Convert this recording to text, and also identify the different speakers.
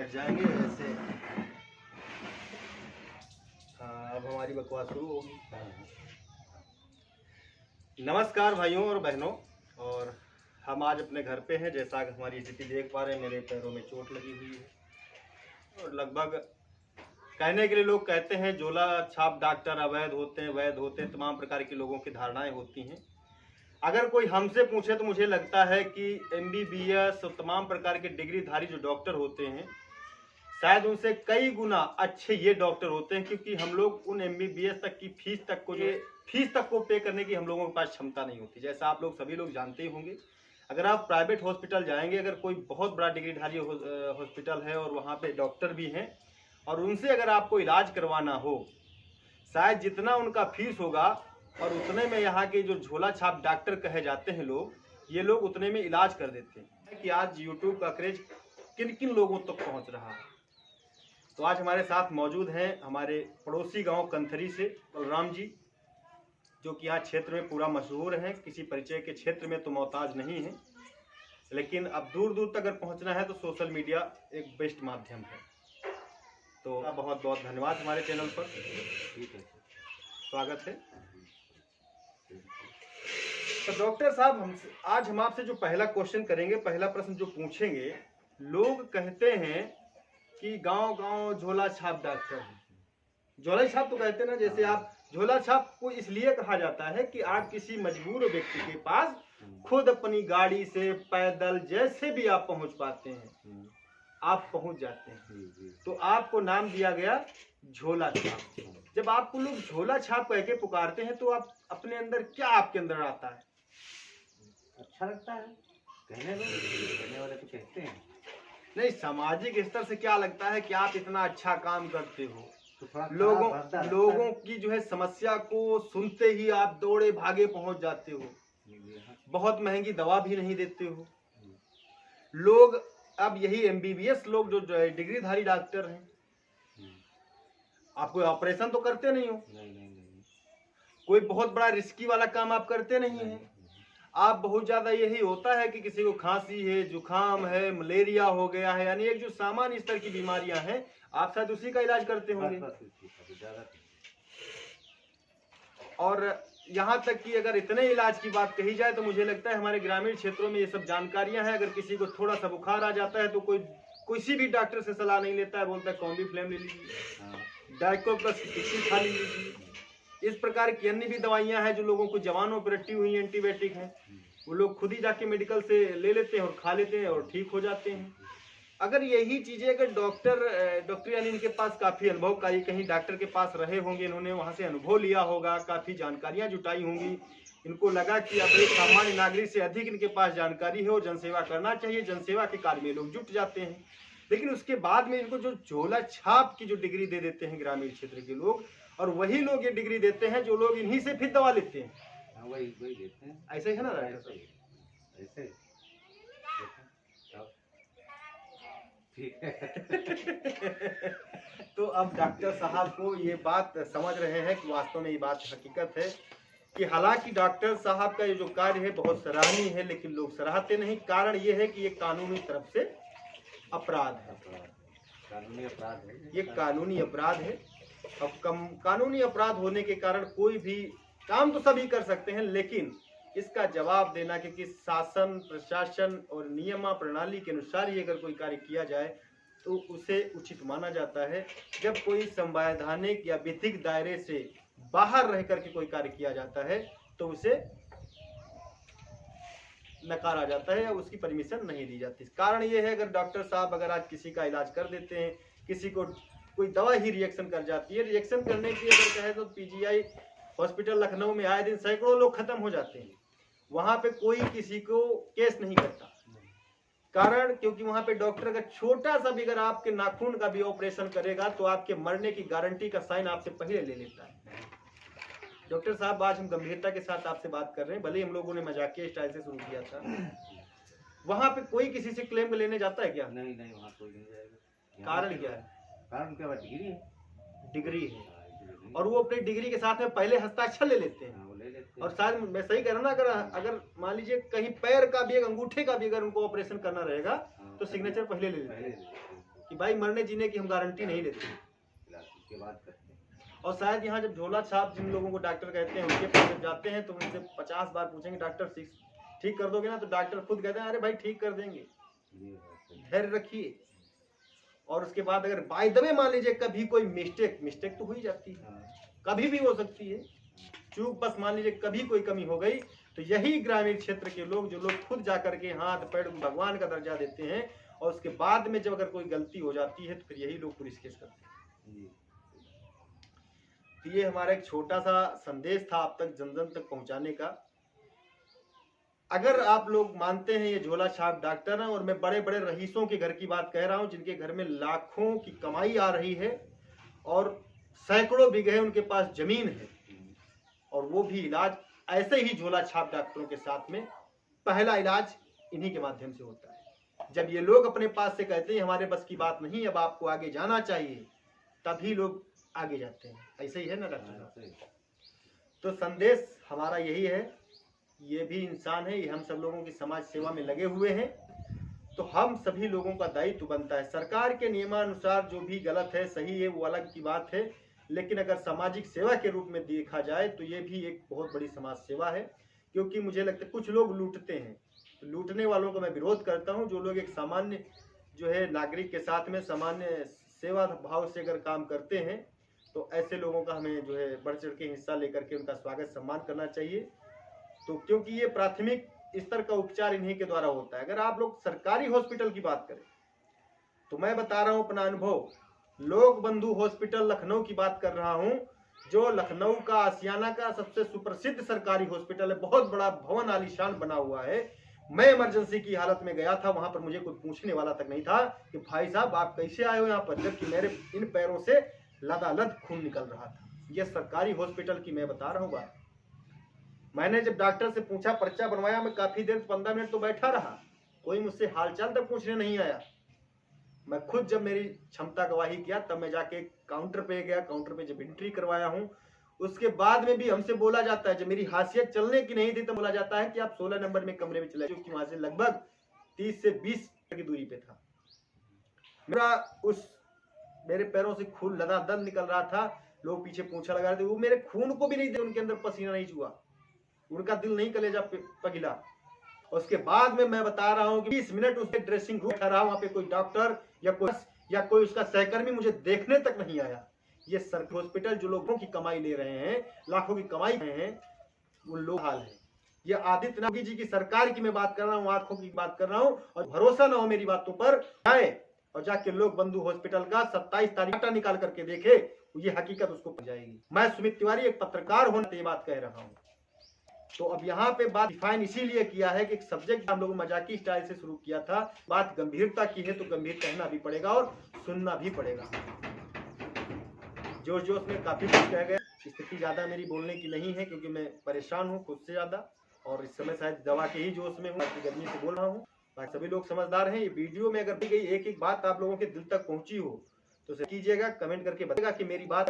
Speaker 1: बैठ जाएंगे ऐसे। हाँ, अब हमारी बकवास शुरू होगी। नमस्कार भाइयों और बहनों, और हम आज अपने घर पे हैं। जैसा कि हमारी स्थिति देख पा रहे हैं, मेरे पैरों में चोट लगी हुई है और लगभग कहने के लिए लोग कहते हैं झोला छाप डॉक्टर अवैध होते हैं, वैध होते हैं, तमाम प्रकार की लोगों की धारणाएं होती हैं। अगर कोई हमसे पूछे तो मुझे लगता है कि MBBS और तमाम प्रकार के डिग्रीधारी जो डॉक्टर होते हैं, शायद उनसे कई गुना अच्छे ये डॉक्टर होते हैं, क्योंकि हम लोग उन MBBS तक की फीस तक को पे करने की हम लोगों के पास क्षमता नहीं होती। जैसा आप लोग सभी लोग जानते ही होंगे, अगर आप प्राइवेट हॉस्पिटल जाएंगे, अगर कोई बहुत बड़ा डिग्रीधारी हॉस्पिटल है और वहाँ पे डॉक्टर भी हैं और उनसे अगर आपको इलाज करवाना हो, शायद जितना उनका फीस होगा और उतने में यहाँ के जो झोला छाप डॉक्टर कहे जाते हैं लोग, ये लोग उतने में इलाज कर देते हैं। कि आज यूट्यूब का क्रेज किन किन लोगों तक पहुँच रहा है। तो आज हमारे साथ मौजूद हैं हमारे पड़ोसी गांव कंथरी से बलराम जी, जो कि यहाँ क्षेत्र में पूरा मशहूर हैं। किसी परिचय के क्षेत्र में तो मोहताज नहीं है, लेकिन अब दूर दूर तक अगर पहुँचना है तो सोशल मीडिया एक बेस्ट माध्यम है। तो बहुत बहुत धन्यवाद हमारे चैनल पर, ठीक है, स्वागत है। तो डॉक्टर साहब, आज हम आपसे जो पहला क्वेश्चन करेंगे, पहला प्रश्न जो पूछेंगे, लोग कहते हैं कि गांव गांव झोला छाप डॉक्टर है। झोला छाप तो कहते हैं ना, जैसे आप झोला छाप को इसलिए कहा जाता है कि आप किसी मजबूर व्यक्ति के पास खुद अपनी गाड़ी से, पैदल, जैसे भी आप पहुंच पाते हैं, आप पहुंच जाते हैं, तो आपको नाम दिया गया झोला छाप। जब आपको लोग झोला छाप कह के पुकारते हैं तो आप अपने अंदर क्या आपके अंदर आता है?
Speaker 2: अच्छा लगता है कहने वाले तो कहते हैं।
Speaker 1: नहीं, सामाजिक स्तर से क्या लगता है कि आप इतना अच्छा काम करते हो,
Speaker 2: तो
Speaker 1: लोगों की जो है समस्या को सुनते ही आप दौड़े भागे पहुंच जाते हो, बहुत महंगी दवा भी नहीं देते हो। लोग अब यही MBBS लोग जो डिग्रीधारी डॉक्टर हैं, आप कोई ऑपरेशन तो करते नहीं हो,
Speaker 2: नहीं।
Speaker 1: कोई बहुत बड़ा रिस्की वाला काम आप करते नहीं हैं। आप बहुत ज्यादा यही होता है कि किसी को खांसी है, जुकाम है, मलेरिया हो गया है, यानी एक जो सामान्य स्तर की बीमारियां हैं, आप शायद उसी का इलाज करते होंगे। और यहाँ तक कि अगर इतने इलाज की बात कही जाए तो मुझे लगता है हमारे ग्रामीण क्षेत्रों में ये सब जानकारियां हैं। अगर किसी को थोड़ा सा बुखार आ जाता है तो कोई किसी भी डॉक्टर से सलाह नहीं लेता है, बोलता है कॉम्बीफ्लेम ले लीजिए, डाइको प्लस खा लीजिए। इस प्रकार की अन्य भी दवाइयां हैं जो लोगों को जवानों पर रटी हुई एंटीबायोटिक हैं, वो लोग खुद ही जाके मेडिकल से ले लेते हैं और खा लेते हैं और ठीक हो जाते हैं। अगर यही चीजें अगर डॉक्टर यानी इनके पास काफी अनुभव का, कहीं डॉक्टर के पास रहे होंगे, इन्होंने वहां से अनुभव लिया होगा, काफी जानकारियां जुटाई होंगी, इनको लगा कि अब एक सामान्य नागरिक से अधिक इनके पास जानकारी है और जनसेवा करना चाहिए, जनसेवा के कार्य में लोग जुट जाते हैं। लेकिन उसके बाद में इनको जो झोला छाप की जो डिग्री दे देते हैं ग्रामीण क्षेत्र के लोग, और वही लोग ये डिग्री देते हैं जो लोग इन्हीं से फिर दवा लेते हैं।
Speaker 2: वही देते हैं।
Speaker 1: ऐसे है ना डॉक्टर?
Speaker 2: ऐसे ठीक है।
Speaker 1: तो अब डॉक्टर साहब को ये बात समझ रहे हैं कि वास्तव में ये बात हकीकत है कि हालांकि डॉक्टर साहब का ये जो कार्य है बहुत सराहनीय है, लेकिन लोग सराहते नहीं। कारण ये है कि ये कानूनी तरफ से अपराध है,
Speaker 2: कानूनी अपराध है,
Speaker 1: ये कानूनी अपराध है। अब कानूनी अपराध होने के कारण कोई भी काम तो सभी कर सकते हैं, लेकिन इसका जवाब देना, क्योंकि शासन, प्रशासन और नियमा प्रणाली के अनुसार ही अगर कोई कार्य किया जाए तो उसे उचित माना जाता है। जब कोई संवैधानिक या विधिक दायरे से बाहर रह करके कोई कार्य किया जाता है तो उसे नकारा जाता है या उसकी परमिशन नहीं दी जाती। कारण ये है, अगर डॉक्टर साहब अगर आज किसी का इलाज कर देते हैं, किसी को कोई दवा ही रिएक्शन कर जाती है, रिएक्शन करने की अगर कहे तो PGI हॉस्पिटल लखनऊ में आए दिन सैकड़ों लोग खत्म हो जाते हैं। वहां पे कोई किसी को केस नहीं करता। कारण क्योंकि वहां पे डॉक्टर अगर छोटा सा भी अगर आपके नाखून का भी ऑपरेशन करेगा तो आपके मरने की गारंटी का साइन आपसे पहले ले लेता है। डॉक्टर साहब, आज हम गंभीरता के साथ आपसे बात कर रहे हैं, भले ही हम लोगों ने मजाकिया स्टाइल से शुरू किया था। वहां पे कोई किसी से क्लेम लेने जाता है क्या?
Speaker 2: नहीं, वहाँ कोई नहीं जाएगा।
Speaker 1: कारण क्या है?
Speaker 2: कारण क्या?
Speaker 1: डिग्री है और वो अपनी डिग्री के साथ में पहले हस्ताक्षर ले लेते हैं। और शायद मैं सही कह रहा ना, अगर मान लीजिए कहीं पैर का भी, एक अंगूठे का भी अगर उनको ऑपरेशन करना रहेगा तो सिग्नेचर पहले ले लेते हैं। कि भाई मरने जीने की हम गारंटी नहीं लेते।
Speaker 2: इलाज उसके बाद करते हैं।
Speaker 1: और शायद यहाँ जब झोला छाप जिन लोगों को डॉक्टर कहते हैं उनके पास जब जाते हैं तो उनसे 50 बार पूछेंगे डॉक्टर ठीक कर दोगे ना, तो डॉक्टर खुद कहते हैं अरे भाई ठीक कर देंगे,
Speaker 2: ये है सही।
Speaker 1: धैर्य रखिए। और उसके बाद अगर बाय द वे मान लीजिए कभी कोई मिस्टेक तो हो ही जाती है,
Speaker 2: हाँ,
Speaker 1: कभी भी हो सकती है चूक, बस मान लीजिए कभी कोई कमी हो गई, तो यही ग्रामीण क्षेत्र के लोग जो लोग खुद जाकर के हाथ पैर भगवान का दर्जा देते हैं और उसके बाद में जब अगर कोई गलती हो जाती है तो फिर यही लोग पुलिस केस करते हैं।
Speaker 2: जी।
Speaker 1: तो ये हमारा एक छोटा सा संदेश था आप तक जन जन तक पहुंचाने का। अगर आप लोग मानते हैं ये झोला छाप डॉक्टर हैं, और मैं बड़े बड़े रईसों के घर की बात कह रहा हूं जिनके घर में लाखों की कमाई आ रही है और सैकड़ों बीघे उनके पास जमीन है, और वो भी इलाज ऐसे ही झोला छाप डॉक्टरों के साथ में पहला इलाज इन्हीं के माध्यम से होता है। जब ये लोग अपने पास से कहते हैं हमारे बस की बात नहीं, अब आपको आगे जाना चाहिए, तभी लोग आगे जाते हैं। ऐसे ही है ना डॉक्टर साहब?
Speaker 2: सही।
Speaker 1: तो संदेश हमारा यही है, ये भी इंसान है, ये हम सब लोगों की समाज सेवा में लगे हुए हैं, तो हम सभी लोगों का दायित्व बनता है। सरकार के नियमानुसार जो भी गलत है सही है वो अलग की बात है, लेकिन अगर सामाजिक सेवा के रूप में देखा जाए तो ये भी एक बहुत बड़ी समाज सेवा है। क्योंकि मुझे लगता है कुछ लोग लूटते हैं, तो लूटने वालों का मैं विरोध करता हूँ। जो लोग एक सामान्य जो है नागरिक के साथ में सामान्य सेवा भाव से अगर काम करते हैं तो ऐसे लोगों का हमें जो है बढ़ चढ़ के हिस्सा लेकर के उनका स्वागत सम्मान करना चाहिए। तो क्योंकि ये प्राथमिक स्तर का उपचार इन्हीं के द्वारा होता है। अगर आप लोग सरकारी हॉस्पिटल की बात करें तो मैं बता रहा हूं अपना अनुभव, लोक बंधु हॉस्पिटल लखनऊ की बात कर रहा हूं, जो लखनऊ का आसियाना का सबसे सुप्रसिद्ध सरकारी हॉस्पिटल है, बहुत बड़ा भवन आलीशान बना हुआ है। मैं इमरजेंसी की हालत में गया था, वहां पर मुझे कोई पूछने वाला तक नहीं था कि भाई साहब आप कैसे आए हो यहाँ पर, जबकि मेरे इन पैरों से लदालद खून निकल रहा था। यह सरकारी हॉस्पिटल की मैं बता रहा हूँ बात। मैंने जब डॉक्टर से पूछा, पर्चा बनवाया, मैं काफी देर 15 मिनट तो बैठा रहा, कोई मुझसे हालचाल तक पूछने नहीं आया। मैं खुद जब मेरी क्षमता गवाही किया तब मैं जाके काउंटर पे गया, काउंटर पे जब एंट्री करवाया हूँ, उसके बाद में भी हमसे बोला जाता है, जब मेरी हासियत चलने की नहीं थी तो बोला जाता है कि आप 16 नंबर में कमरे में चले, जो कि वहां से लगभग 30 से 20 की दूरी पे था। मेरे पैरों से खून लदादद निकल रहा था, लोग पीछे पूंछा लगा रहे थे, वो मेरे खून को भी नहीं दे, उनके अंदर पसीना नहीं छुआ, उनका दिल नहीं कलेजा पगला। उसके बाद में मैं बता रहा हूँ कि 20 मिनट उसके ड्रेसिंग रूम रहा, वहां पे कोई डॉक्टर या कोई उसका सहकर्मी मुझे देखने तक नहीं आया। ये सरकारी हॉस्पिटल जो लोगों की कमाई ले रहे हैं, लाखों की कमाई रहे हैं, वो लोग हाल है। ये आदित्यनाथ जी की सरकार की मैं बात कर रहा हूँ, आंखों की बात कर रहा हूँ, और भरोसा ना हो मेरी बातों पर, जाए और जाके लोक बंधु हॉस्पिटल का 27 तारीख निकाल करके देखे, ये हकीकत उसको पड़ जाएगी। मैं सुमित तिवारी एक पत्रकार होने ये बात कह रहा हूँ। तो अब यहाँ पे बात डिफाइन इसीलिए किया है कि एक सब्जेक्ट हम लोग मजाकी स्टाइल से शुरू किया था, बात गंभीरता की है तो गंभीर कहना भी पड़ेगा और सुनना भी पड़ेगा। जोश जोश में काफी कुछ कह गए, स्थिति ज्यादा मेरी बोलने की नहीं है क्योंकि मैं परेशान हूँ खुद से ज्यादा, और इस समय शायद दवा के ही जोश में हूँ, गर्मी से बोल रहा हूँ। सभी लोग समझदार हैं। ये वीडियो में अगर दी गई एक एक बात आप लोगों के दिल तक पहुंची हो तो कीजिएगा, कमेंट करके बताइएगा कि मेरी बात